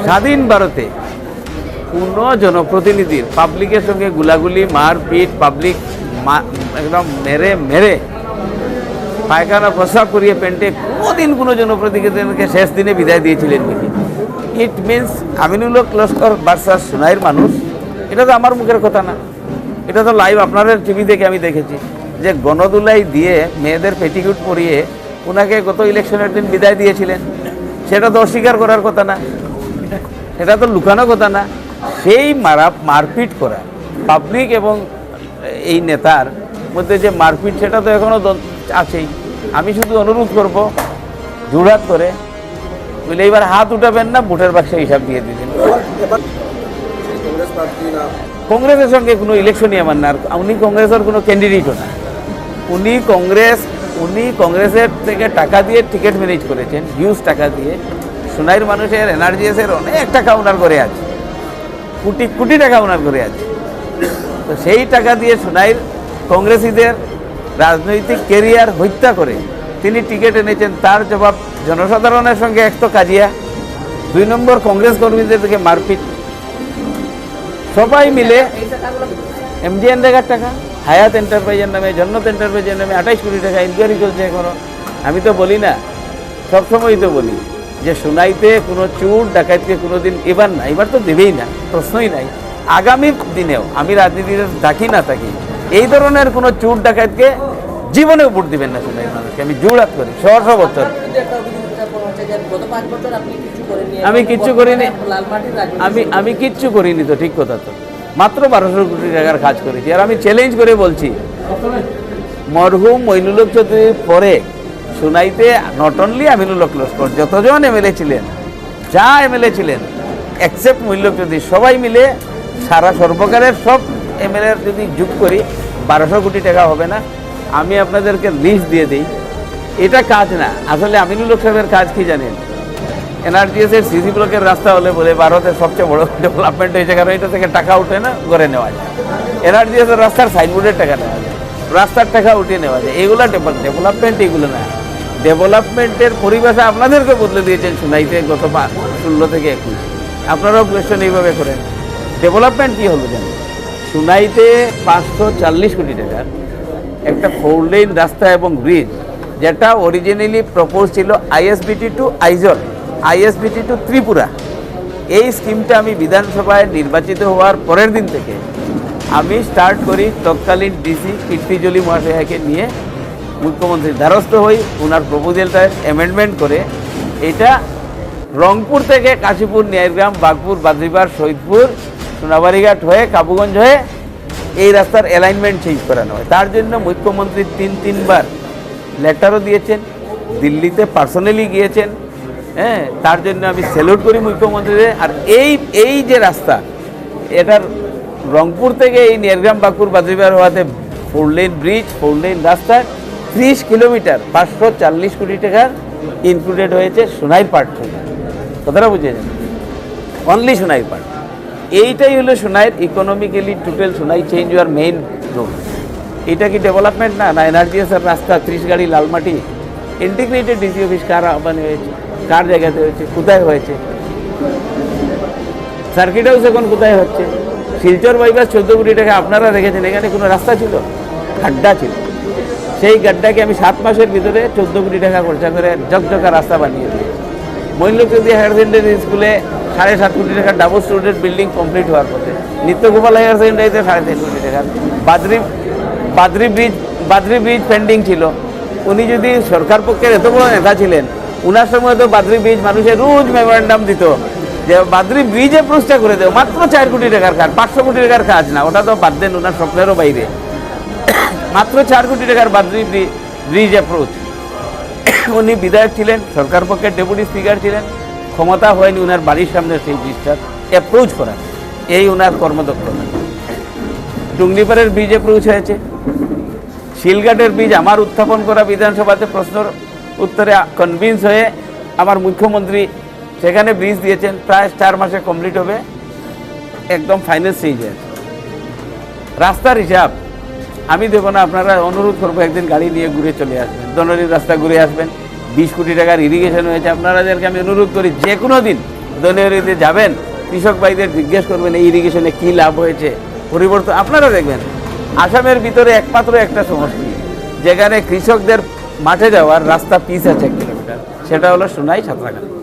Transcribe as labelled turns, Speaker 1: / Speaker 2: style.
Speaker 1: স্বাধীন ভারতে কোনো জনপ্রতিনিধির পাবলিকের সঙ্গে গুলাগুলি মারপিট পাবলিক একদম মেরে মেরে পায়খানা প্রস্রাব করিয়ে পেন্টে কোনোদিন কোনো জনপ্রতিনিধিকে শেষ দিনে বিদায় দিয়েছিলেন নাকি? It means Aminul Haque Laskar versus সোনাইয়ের মানুষ। এটা তো আমার মুখের কথা না, এটা তো লাইভ আপনাদের টিভি থেকে আমি দেখেছি যে গণদুলাই দিয়ে মেয়েদের পেটিকুট পরিয়ে ওনাকে গত ইলেকশনের দিন বিদায় দিয়েছিলেন। সেটা তো অস্বীকার করার কথা না, সেটা তো লুকানো কথা না। সেই মারপিট করা পাবলিক এবং এই নেতার মধ্যে যে মারপিট, সেটা তো এখনও আছেই। আমি শুধু অনুরোধ করব জোড়হাত করে, বলে এইবার হাত উঠাবেন না, ভোটের বাক্সে হিসাব দিয়ে দিলেন। কংগ্রেসের সঙ্গে কোনো ইলেকশনই আমার না, উনি কংগ্রেসের কোনো ক্যান্ডিডেটও না। উনি কংগ্রেসের থেকে টাকা দিয়ে টিকিট ম্যানেজ করেছেন, হিউজ টাকা দিয়ে। সোনাইয়ের মানুষের এনআরজিএসের অনেক টাকা ওনার করে আছে, কোটি কোটি টাকা ওনার করে আছে। তো সেই টাকা দিয়ে সোনাইয়ের কংগ্রেসীদের রাজনৈতিক কেরিয়ার হত্যা করে তিনি টিকিট এনেছেন। তার জবাব জনসাধারণের সঙ্গে এক তো কাজিয়া, 2 নম্বর কংগ্রেস কর্মীদের থেকে মারপিট। সবাই মিলে এমজিএন রেগার টাকা, হায়াত এন্টারপ্রাইজের নামে, জন্নত এন্টারপ্রাইজের নামে 28 কোটি টাকা ইনকোয়ারি চলছে এখনো। আমি তো বলি না, সবসময়ই তো বলি যে সোনাইতে কোনো চুর ডাকাতকে কোনো দিন এবার না, এবার তো দেবেই না, প্রশ্নই নাই। আগামী দিনেও আমি রাজনীতিতে থাকি না থাকি, এই ধরনের কোনো চুর ডাকাতকে জীবনেও ভোট দিবেন না সোনাইয়ের মানুষকে। আমি জোড়হাত করি 100 বছর। আমি কিচ্ছু করিনি, আমি কিচ্ছু করিনি তো, ঠিক কথা তো। মাত্র 1200 কোটি টাকার কাজ করেছি। আর আমি চ্যালেঞ্জ করে বলছি, মরহুম মইনুল হক চৌধুরীর পরে সোনাইতে নট অনলি আমিনুল হক লস্কর, যতজন এমএলএ ছিলেন, যা এমএলএ ছিলেন এক্সেপ্ট মইনুল হক চৌধুরী, সবাই মিলে সারা সর্বকালের সব এমএলএ যদি যোগ করি 1200 কোটি টাকা হবে না। আমি আপনাদেরকে লিস্ট দিয়ে দিই। এটা কাজ না, আসলে আমিনুল হক সাহেবের কাজ কি জানেন? এনআরজিএসের সিসি ব্লকের রাস্তা হলে বলে ভারতের সবচেয়ে বড় ডেভেলপমেন্ট হয়েছে, কারণ এটা থেকে টাকা উঠে না গড়ে নেওয়া যায়। এনআরজিএসের রাস্তার সাইনবোর্ডের টাকা নেওয়া যায়, রাস্তার টাকা উঠিয়ে নেওয়া যায়। এগুলো ডেভেলপমেন্ট, এগুলো না। ডেভেলপমেন্টের পরিভাষা আপনাদেরকে বদলে দিয়েছেন সোনাইতে গত 16 থেকে 21। আপনারাও কোয়েশ্চেন এইভাবে করেন, ডেভেলপমেন্ট কী হলো জানেন? সোনাইতে 540 কোটি টাকার একটা 4 লেন রাস্তা এবং ব্রিজ, যেটা অরিজিনালি প্রপোজ ছিল ISBT to Aizawl, ISBT to Tripura. এই স্কিমটা আমি বিধানসভায় নির্বাচিত হওয়ার পরের দিন থেকে আমি স্টার্ট করি। তৎকালীন ডিসি কীর্তিজলি মহাশয়াকে নিয়ে মুখ্যমন্ত্রীর দ্বারস্থ হই, ওনার প্রপোজালটা অ্যামেন্ডমেন্ট করে এটা রংপুর থেকে কাশীপুর, ন্যায়গ্রাম, বাগপুর, বাদ্রিপাড়, শহীদপুর, সোনাবাড়িঘাট হয়ে কাবুগঞ্জ হয়ে এই রাস্তার অ্যালাইনমেন্ট চেঞ্জ করানো হয়। তার জন্য মুখ্যমন্ত্রী 3-3বার লেটারও দিয়েছেন, দিল্লিতে পার্সোনালি গিয়েছেন। হ্যাঁ, তার জন্য আমি স্যালুট করি মুখ্যমন্ত্রীদের। আর এই যে রাস্তা, এটার রংপুর থেকে এই ন্যায়গ্রাম, বাগপুর, বাদ্রিপাড় হওয়াতে 4 লেন ব্রিজ, 4 লেন রাস্তা, 30 কিলোমিটার, 540 কোটি টাকার ইনক্লুডেড হয়েছে সোনাই পার্ট থেকে। কথাটা বুঝে যান, অনলি সোনাই পার্ট। এইটাই হলো সোনাইয়ের economically total Sonai change your main road. এটা কি ডেভেলপমেন্ট না? না এনআরজিএসের রাস্তা, 30 গাড়ি লালমাটি, ইন্টিগ্রেটেড ডিসি অফিস কার আহ্বানে হয়েছে, কার জায়গাতে হয়েছে, কোথায় হয়েছে? সার্কিট হাউস এখন কোথায় হচ্ছে? শিলচর বাইপাস 14 কোটি টাকা আপনারা রেখেছেন, এখানে কোনো রাস্তা ছিল? গাড্ডা ছিল। সেই গাড্ডাকে আমি 7 মাসের ভিতরে 14 কোটি টাকা খরচা করে ঝকঝকা রাস্তা বানিয়ে দিই। মইনুল হক চৌধুরী হায়ার সেকেন্ডারি স্কুলে 7.5 কোটি টাকার ডাবল স্টুডেন্ট বিল্ডিং কমপ্লিট হওয়ার পথে। নিত্যগোপাল হায়ার সেকেন্ডারিতে 3.5 কোটি টাকার বাদ্রি ব্রিজ পেন্ডিং ছিল। উনি যদি সরকার পক্ষের এত বড় নেতা ছিলেন, উনার সময় তো বাদ্রি ব্রিজ মানুষের রোজ মেমোরেন্ডাম দিত যে বাদ্রি ব্রিজে প্রতিষ্ঠা করে দেও। মাত্র 4 কোটি টাকার কাজ, 500 কোটি টাকার কাজ না, ওটা তো বাদ দেন, ওনার স্বপ্নেরও বাইরে। মাত্র 4 কোটি টাকার বাদ্রি ব্রিজ অ্যাপ্রোচ। উনি বিধায়ক ছিলেন, সরকার পক্ষের ডেপুটি স্পিকার ছিলেন, ক্ষমতা হয়নি উনার বাড়ির সামনে সেই ব্রিজটার অ্যাপ্রোচ করা, এই উনার কর্মদক্ষতা। ডুংনিপাড়ের ব্রিজ অ্যাপ্রোচ হয়েছে, শিলঘাটের ব্রিজ আমার উত্থাপন করা বিধানসভাতে প্রশ্নের উত্তরে কনভিন্স হয়ে আমার মুখ্যমন্ত্রী সেখানে ব্রিজ দিয়েছেন। প্রায় 4 মাসে কমপ্লিট হবে, একদম ফাইনাল স্টেজে আছে। রাস্তার হিসাব আমি দেবো না, আপনারা অনুরোধ করবো একদিন গাড়ি নিয়ে ঘুরে চলে আসবেন, দনরির রাস্তা ঘুরে আসবেন। 20 কোটি টাকার ইরিগেশন হয়েছে। আপনারাদেরকে আমি অনুরোধ করি যে কোনো দিন দলীয়তে যাবেন, কৃষক ভাইদের জিজ্ঞেস করবেন এই ইরিগেশনে কী লাভ হয়েছে, পরিবর্তন আপনারা দেখবেন। আসামের ভিতরে একমাত্র একটা সমষ্টি যেখানে কৃষকদের মাঠে যাওয়ার রাস্তা পিচ আছে 1 কিলোমিটার, সেটা হলো সোনাই সাঁতরাগাছি।